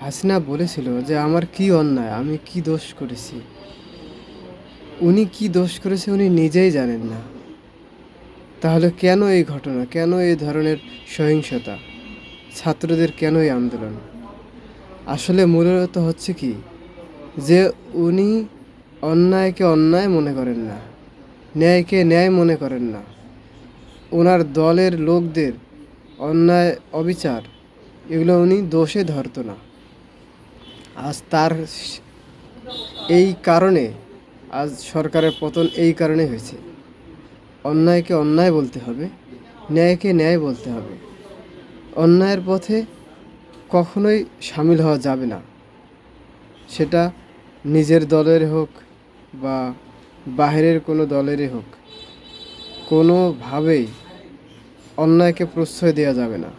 হাসিনা বলেছিল যে আমার কি অন্যায়, আমি কি দোষ করেছি। উনি কি দোষ করেছে উনি নিজেই জানেন না। তাহলে কেন এই ঘটনা, কেন এই ধরনের সহিংসতা, ছাত্রদের কেন এই আন্দোলন? আসলে মূলত হচ্ছে কি, যে উনি অন্যায়কে অন্যায় মনে করেন না, ন্যায়কে ন্যায় মনে করেন না। ওনার দলের লোকদের অন্যায় অবিচার এগুলো উনি দোষে ধরতো না। আজ তার এই কারণে, আজ সরকারের পতন এই কারণে হয়েছে। অন্যায়কে অন্যায় বলতে হবে, ন্যায়কে ন্যায় বলতে হবে। অন্যায়ের পথে কখনোই সামিল হওয়া যাবে না, সেটা নিজের দলের হোক বা বাহিরের কোনো দলেরই হোক। কোনোভাবেই অন্যায়কে প্রশ্রয় দেওয়া যাবে না।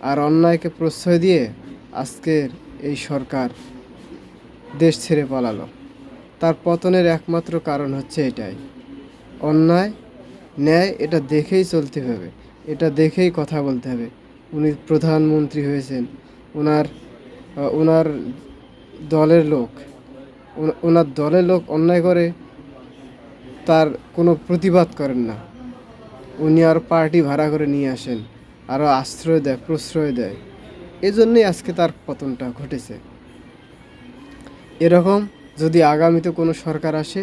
আর অন্যায়কে প্রশ্রয় দিয়ে আজকের এই সরকার দেশ ছেড়ে পালালো। তার পতনের একমাত্র কারণ হচ্ছে এটাই। অন্যায় ন্যায় এটা দেখেই চলতে হবে, এটা দেখেই কথা বলতে হবে। উনি প্রধানমন্ত্রী হয়েছেন, ওনার ওনার দলের লোক, ওনার দলের লোক অন্যায় করে তার কোনো প্রতিবাদ করেন না। উনি আর পার্টি ভাড়া করে নিয়ে আসেন, আরও আশ্রয় দেয়, প্রশ্রয় দেয়। এজন্যই আজকে তার পতনটা ঘটেছে। এরকম যদি আগামীতে কোনো সরকার আসে,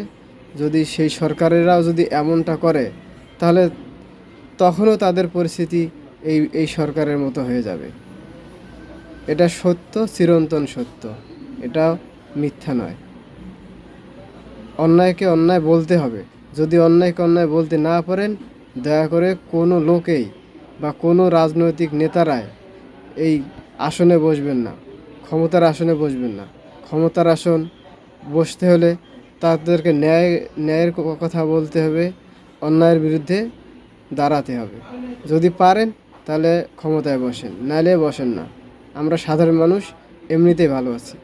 যদি সেই সরকারেরাও যদি এমনটা করে, তাহলে তখনও তাদের পরিস্থিতি এই সরকারের মতো হয়ে যাবে। এটা সত্য, চিরন্তন সত্য, এটা মিথ্যা নয়। অন্যায়কে অন্যায় বলতে হবে। যদি অন্যায়কে অন্যায় বলতে না পারেন, দয়া করে কোনো লোকেই বা কোনো রাজনৈতিক নেতারাই এই আসনে বসবেন না, ক্ষমতার আসনে বসবেন না। ক্ষমতার আসন বসতে হলে তাদেরকে ন্যায়ের কথা বলতে হবে, অন্যায়ের বিরুদ্ধে দাঁড়াতে হবে। যদি পারেন তাহলে ক্ষমতায় বসেন, নাইলে বসেন না। আমরা সাধারণ মানুষ এমনিতেই ভালো আছি।